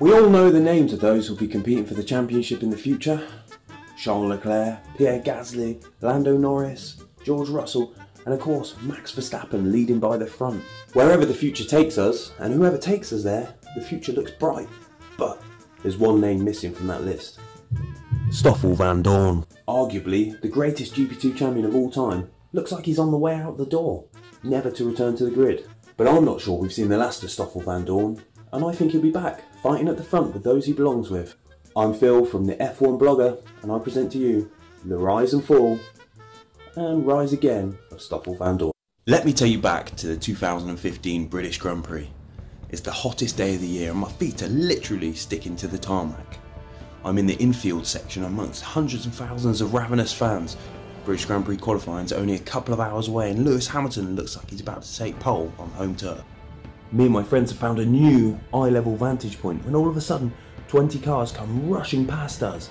We all know the names of those who will be competing for the championship in the future. Charles Leclerc, Pierre Gasly, Lando Norris, Geroge Russell, and of course Max Verstappen leading by the front. Wherever the future takes us, and whoever takes us there, the future looks bright. But there's one name missing from that list. Stoffel Vandoorne. Arguably the greatest GP2 champion of all time, looks like he's on the way out the door, never to return to the grid. But I'm not sure we've seen the last of Stoffel Vandoorne, and I think he'll be back, fighting at the front with those he belongs with. I'm Phil from the F1 Blogger, and I present to you the rise and fall, and rise again of Stoffel Vandoorne. Let me take you back to the 2015 British Grand Prix. It's the hottest day of the year and my feet are literally sticking to the tarmac. I'm in the infield section amongst hundreds and thousands of ravenous fans. British Grand Prix qualifying is only a couple of hours away and Lewis Hamilton looks like he's about to take pole on home turf. Me and my friends have found a new eye-level vantage point when all of a sudden 20 cars come rushing past us.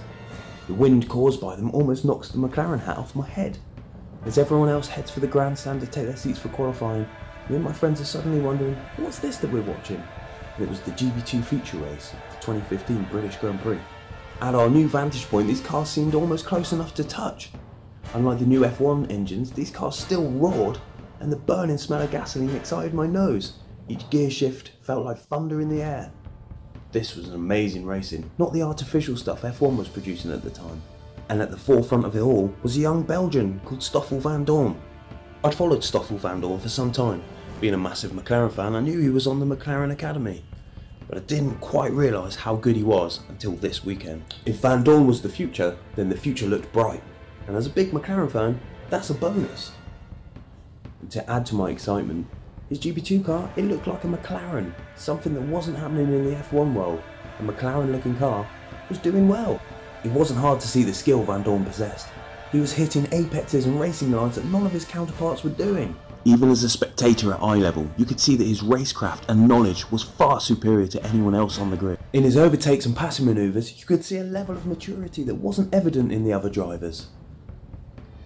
The wind caused by them almost knocks the McLaren hat off my head. As everyone else heads for the grandstand to take their seats for qualifying, me and my friends are suddenly wondering, what's this that we're watching? And it was the GP2 feature race, the 2015 British Grand Prix. At our new vantage point, these cars seemed almost close enough to touch. Unlike the new F1 engines, these cars still roared, and the burning smell of gasoline excited my nose. Each gear shift felt like thunder in the air. This was an amazing racing, not the artificial stuff F1 was producing at the time. And at the forefront of it all was a young Belgian called Stoffel Vandoorne. I'd followed Stoffel Vandoorne for some time. Being a massive McLaren fan, I knew he was on the McLaren Academy. But I didn't quite realise how good he was until this weekend. If Vandoorne was the future, then the future looked bright. And as a big McLaren fan, that's a bonus. And to add to my excitement, his GP2 car, it looked like a McLaren. Something that wasn't happening in the F1 world. A McLaren looking car was doing well. It wasn't hard to see the skill Vandoorne possessed. He was hitting apexes and racing lines that none of his counterparts were doing. Even as a spectator at eye level, you could see that his racecraft and knowledge was far superior to anyone else on the grid. In his overtakes and passing manoeuvres, you could see a level of maturity that wasn't evident in the other drivers.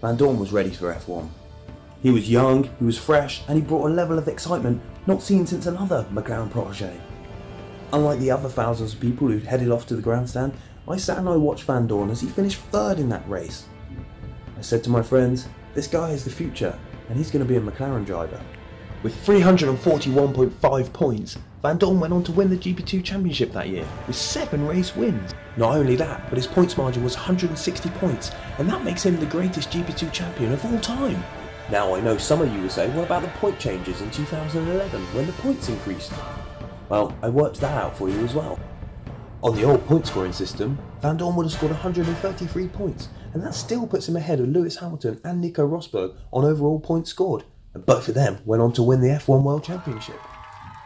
Vandoorne was ready for F1. He was young, he was fresh, and he brought a level of excitement not seen since another McLaren protege. Unlike the other thousands of people who'd headed off to the grandstand, I sat and I watched Vandoorne as he finished third in that race. I said to my friends, this guy is the future, and he's going to be a McLaren driver. With 341.5 points, Vandoorne went on to win the GP2 championship that year, with 7 race wins. Not only that, but his points margin was 160 points, and that makes him the greatest GP2 champion of all time. Now I know some of you will say, what about the point changes in 2011, when the points increased? Well, I worked that out for you as well. On the old point scoring system, Vandoorne would have scored 133 points, and that still puts him ahead of Lewis Hamilton and Nico Rosberg on overall points scored, and both of them went on to win the F1 World Championship.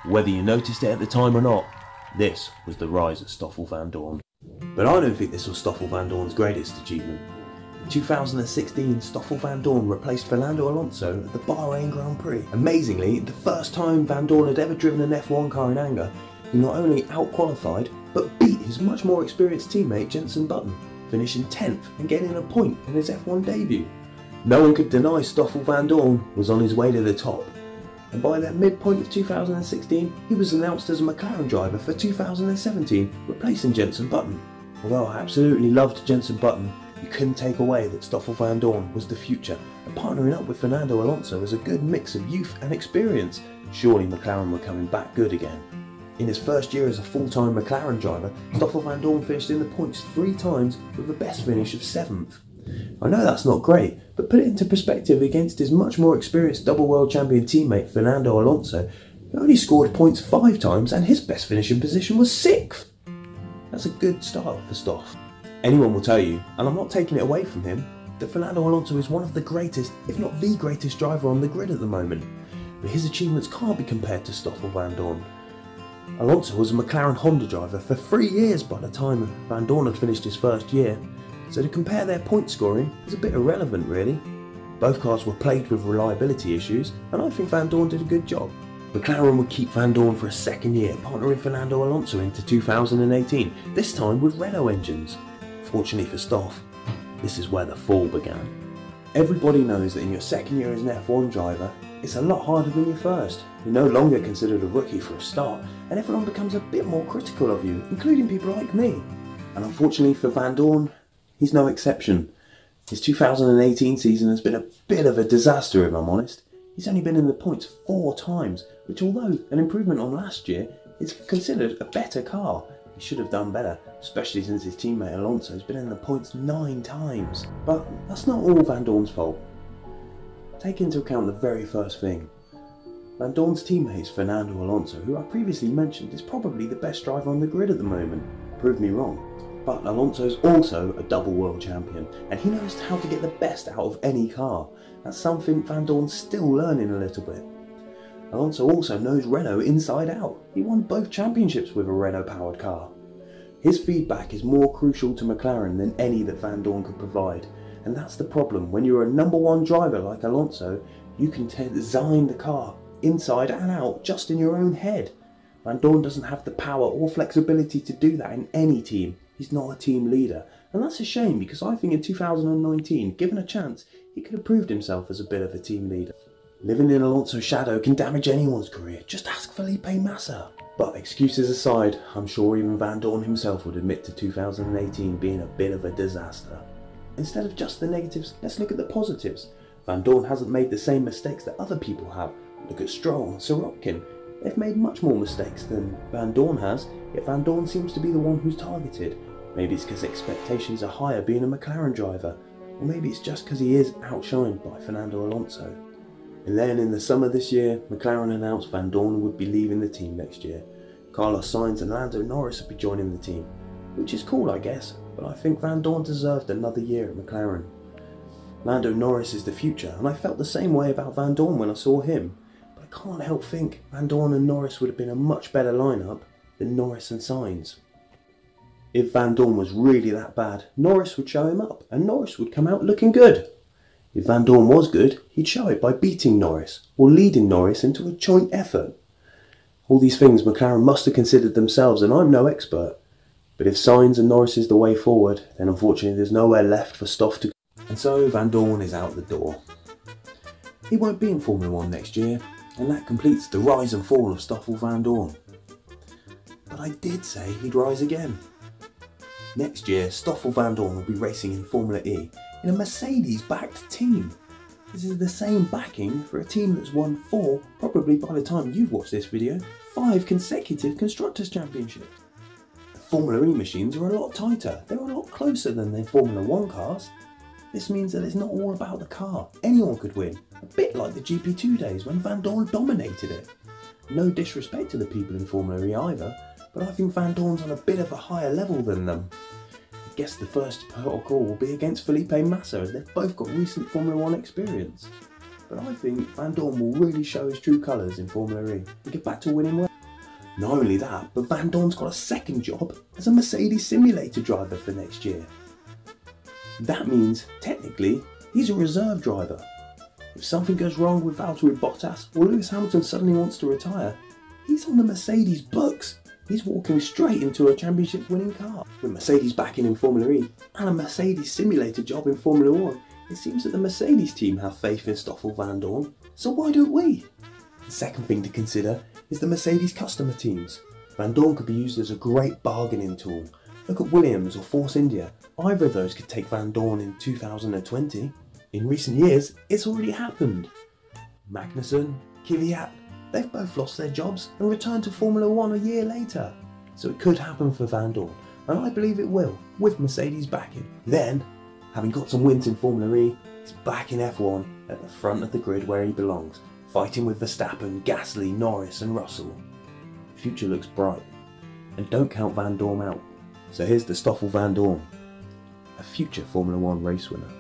Whether you noticed it at the time or not, this was the rise of Stoffel Vandoorne. But I don't think this was Stoffel Vandoorne's greatest achievement. In 2016, Stoffel Vandoorne replaced Fernando Alonso at the Bahrain Grand Prix. Amazingly, the first time Vandoorne had ever driven an F1 car in anger, he not only out-qualified, but beat his much more experienced teammate Jenson Button, finishing 10th and getting a point in his F1 debut. No one could deny Stoffel Vandoorne was on his way to the top, and by the midpoint of 2016 he was announced as a McLaren driver for 2017, replacing Jenson Button. Although I absolutely loved Jenson Button, you couldn't take away that Stoffel Vandoorne was the future, and partnering up with Fernando Alonso was a good mix of youth and experience. Surely McLaren were coming back good again. In his first year as a full-time McLaren driver, Stoffel Vandoorne finished in the points 3 times with a best finish of 7th. I know that's not great, but put it into perspective against his much more experienced double world champion teammate Fernando Alonso, who only scored points 5 times and his best finishing position was 6th. That's a good start for Stoff. Anyone will tell you, and I'm not taking it away from him, that Fernando Alonso is one of the greatest, if not the greatest driver on the grid at the moment, but his achievements can't be compared to Stoffel Vandoorne. Alonso was a McLaren Honda driver for 3 years by the time Vandoorne had finished his first year, so to compare their point scoring is a bit irrelevant really. Both cars were plagued with reliability issues, and I think Vandoorne did a good job. McLaren would keep Vandoorne for a second year, partnering Fernando Alonso into 2018, this time with Renault engines. Fortunately for Stoff, this is where the fall began. Everybody knows that in your second year as an F1 driver, It's a lot harder than your first. You're no longer considered a rookie for a start, and everyone becomes a bit more critical of you, including people like me. And unfortunately for Vandoorne, he's no exception. His 2018 season has been a bit of a disaster, if I'm honest. He's only been in the points 4 times, which, although an improvement on last year, is considered a better car. He should have done better, especially since his teammate Alonso has been in the points 9 times. But that's not all Vandoorne's fault. Take into account the very first thing. Vandoorne's teammate is Fernando Alonso, who I previously mentioned is probably the best driver on the grid at the moment. Prove me wrong. But Alonso's also a double world champion, and he knows how to get the best out of any car. That's something Vandoorne's still learning a little bit. Alonso also knows Renault inside out. He won both championships with a Renault powered car. His feedback is more crucial to McLaren than any that Vandoorne could provide. And that's the problem. When you're a number 1 driver like Alonso, you can design the car inside and out just in your own head. Vandoorne doesn't have the power or flexibility to do that in any team. He's not a team leader. And that's a shame, because I think in 2019, given a chance, he could have proved himself as a bit of a team leader. Living in Alonso's shadow can damage anyone's career. Just ask Felipe Massa. But excuses aside, I'm sure even Vandoorne himself would admit to 2018 being a bit of a disaster. Instead of just the negatives, let's look at the positives. Vandoorne hasn't made the same mistakes that other people have. Look at Stroll and Sirotkin. They've made much more mistakes than Vandoorne has, yet Vandoorne seems to be the one who's targeted. Maybe it's because expectations are higher being a McLaren driver, or maybe it's just because he is outshined by Fernando Alonso. And then in the summer this year, McLaren announced Vandoorne would be leaving the team next year. Carlos Sainz and Lando Norris would be joining the team, which is cool, I guess, but I think Vandoorne deserved another year at McLaren. Lando Norris is the future, and I felt the same way about Vandoorne when I saw him, but I can't help think Vandoorne and Norris would have been a much better lineup than Norris and Sainz. If Vandoorne was really that bad, Norris would show him up, and Norris would come out looking good. If Vandoorne was good, he'd show it by beating Norris, or leading Norris into a joint effort. All these things McLaren must have considered themselves, and I'm no expert. But if Sainz and Norris is the way forward, then unfortunately there's nowhere left for Stoff to go. And so Vandoorne is out the door. He won't be in Formula 1 next year, and that completes the rise and fall of Stoffel Vandoorne. But I did say he'd rise again. Next year, Stoffel Vandoorne will be racing in Formula E in a Mercedes-backed team. This is the same backing for a team that's won 4, probably by the time you've watched this video, 5 consecutive Constructors' Championships. The Formula E machines are a lot tighter, they're a lot closer than their Formula 1 cars. This means that it's not all about the car, anyone could win, a bit like the GP2 days when Vandoorne dominated it. No disrespect to the people in Formula E either, but I think Vandoorne's on a bit of a higher level than them. I guess the first protocol will be against Felipe Massa, as they've both got recent Formula 1 experience. But I think Vandoorne will really show his true colours in Formula E and get back to winning well. Not only that, but Vandoorne's got a second job as a Mercedes simulator driver for next year. That means, technically, he's a reserve driver. If something goes wrong with Valtteri Bottas or Lewis Hamilton suddenly wants to retire, he's on the Mercedes books. He's walking straight into a championship winning car. With Mercedes backing in Formula E and a Mercedes simulator job in Formula 1, it seems that the Mercedes team have faith in Stoffel Vandoorne, so why don't we? The second thing to consider is the Mercedes customer teams. Vandoorne could be used as a great bargaining tool. Look at Williams or Force India. Either of those could take Vandoorne in 2020. In recent years, it's already happened. Magnussen, Kvyat, they've both lost their jobs and returned to Formula 1 a year later. So it could happen for Vandoorne, and I believe it will, with Mercedes backing. Then, having got some wins in Formula E, he's back in F1 at the front of the grid where he belongs, fighting with Verstappen, Gasly, Norris and Russell. The future looks bright, and don't count Vandoorne out. So here's the Stoffel Vandoorne, a future Formula 1 race winner.